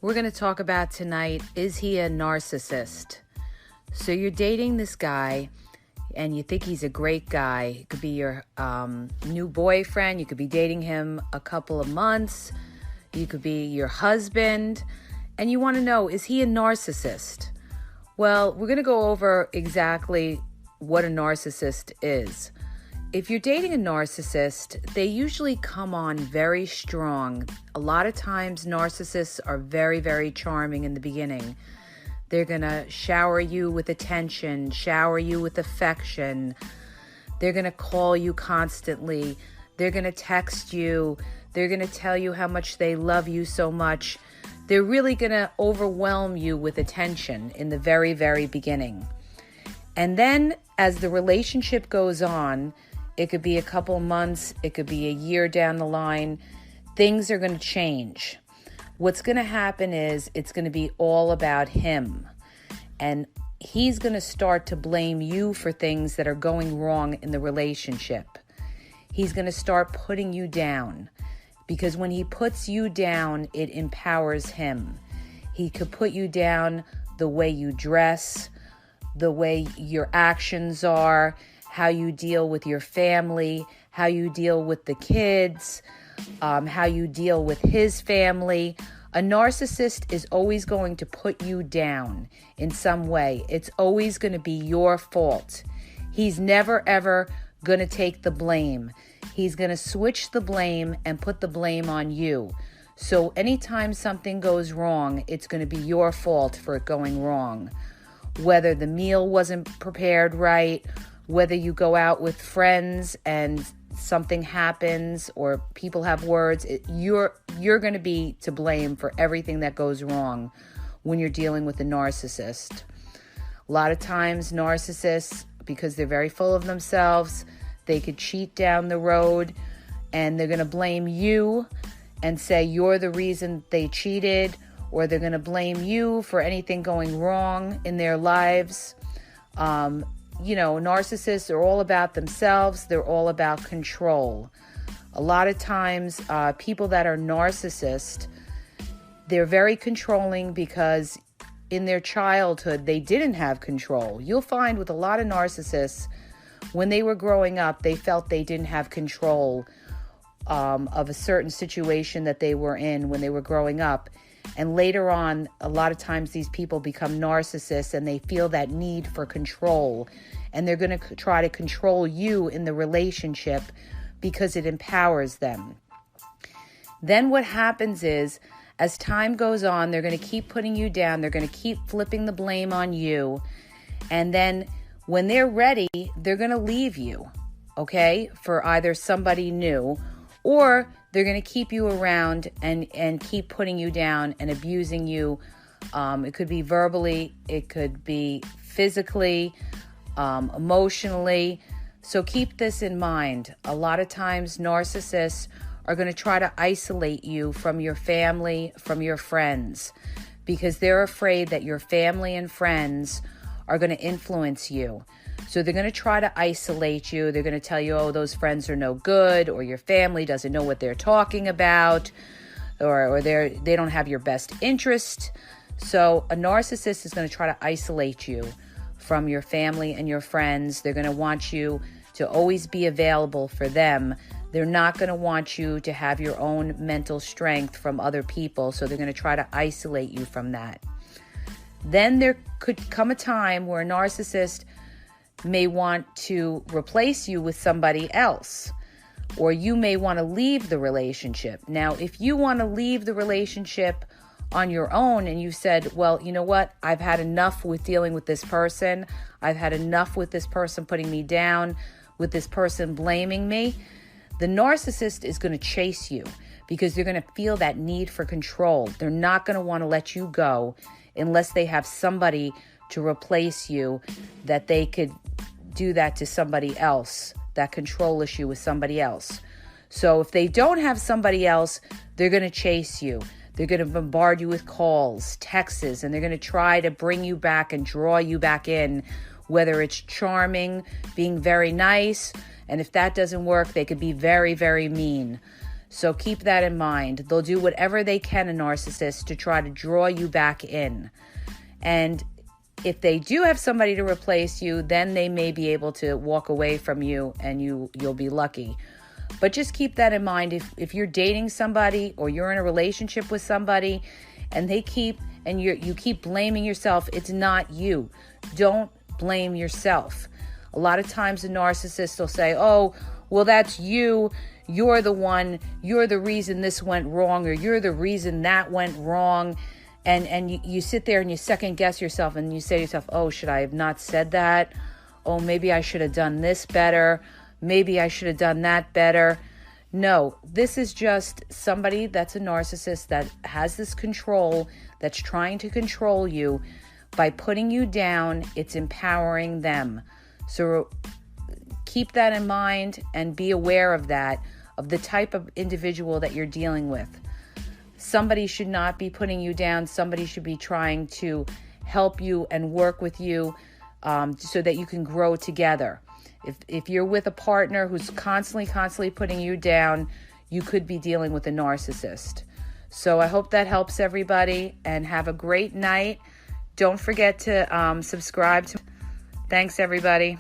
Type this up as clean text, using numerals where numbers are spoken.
We're going to talk about tonight, is he a narcissist? So you're dating this guy and you think he's a great guy. It could be your new boyfriend. You could be dating him a couple of months. You could be your husband. And you want to know, is he a narcissist? Well, we're going to go over exactly what a narcissist is. If you're dating a narcissist, they usually come on very strong. A lot of times, narcissists are very, very charming in the beginning. They're going to shower you with attention, shower you with affection. They're going to call you constantly. They're going to text you. They're going to tell you how much they love you so much. They're really going to overwhelm you with attention in the very, very beginning. And then as the relationship goes on, it could be a couple months, it could be a year down the line, things are going to change. What's going to happen is it's going to be all about him. And he's going to start to blame you for things that are going wrong in the relationship. He's going to start putting you down. Because when he puts you down, it empowers him. He could put you down the way you dress, the way your actions are, how you deal with your family, how you deal with the kids, how you deal with his family. A narcissist is always going to put you down in some way. It's always going to be your fault. He's never, ever going to take the blame. He's going to switch the blame and put the blame on you. So anytime something goes wrong, it's going to be your fault for it going wrong. Whether the meal wasn't prepared right, whether you go out with friends and something happens or people have words, you're going to be to blame for everything that goes wrong when you're dealing with a narcissist. A lot of times narcissists, because they're very full of themselves, they could cheat down the road and they're going to blame you and say you're the reason they cheated, or they're going to blame you for anything going wrong in their lives. Narcissists are all about themselves. They're all about control. A lot of times, people that are narcissists, they're very controlling because in their childhood, they didn't have control. You'll find with a lot of narcissists, when they were growing up, they felt they didn't have control of a certain situation that they were in when they were growing up. And later on, a lot of times these people become narcissists and they feel that need for control. And they're going to try to control you in the relationship because it empowers them. Then what happens is, as time goes on, they're going to keep putting you down. They're going to keep flipping the blame on you. And then when they're ready, they're going to leave you, okay, for either somebody new, or they're going to keep you around and keep putting you down and abusing you. It could be verbally, it could be physically, emotionally. So keep this in mind. A lot of times narcissists are going to try to isolate you from your family, from your friends, because they're afraid that your family and friends are going to influence you. So they're going to try to isolate you. They're going to tell you, oh, those friends are no good, or your family doesn't know what they're talking about, or they don't have your best interest. So a narcissist is going to try to isolate you from your family and your friends. They're going to want you to always be available for them. They're not going to want you to have your own mental strength from other people. So they're going to try to isolate you from that. Then there could come a time where a narcissist may want to replace you with somebody else, or you may want to leave the relationship. Now, if you want to leave the relationship on your own and you said, well, you know what? I've had enough with dealing with this person. I've had enough with this person putting me down, with this person blaming me. The narcissist is going to chase you because they're going to feel that need for control. They're not going to want to let you go unless they have somebody to replace you, that they could do that to somebody else, that control issue with somebody else. So if they don't have somebody else, they're going to chase you. They're going to bombard you with calls, texts, and they're going to try to bring you back and draw you back in, whether it's charming, being very nice, and if that doesn't work, they could be very, very mean. So keep that in mind. They'll do whatever they can, a narcissist, to try to draw you back in. And if they do have somebody to replace you, then they may be able to walk away from you and you'll be lucky. But just keep that in mind. If you're dating somebody or you're in a relationship with somebody and you keep blaming yourself, it's not you. Don't blame yourself. A lot of times a narcissist will say, oh, well, that's you. You're the one. You're the reason this went wrong, or you're the reason that went wrong. And you sit there and you second guess yourself and you say to yourself, oh, should I have not said that? Oh, maybe I should have done this better. Maybe I should have done that better. No, this is just somebody that's a narcissist that has this control, that's trying to control you. By putting you down, it's empowering them. So keep that in mind and be aware of that, of the type of individual that you're dealing with. Somebody should not be putting you down. Somebody should be trying to help you and work with you so that you can grow together. If you're with a partner who's constantly putting you down, you could be dealing with a narcissist. So I hope that helps everybody, and have a great night. Don't forget to subscribe. Thanks, everybody.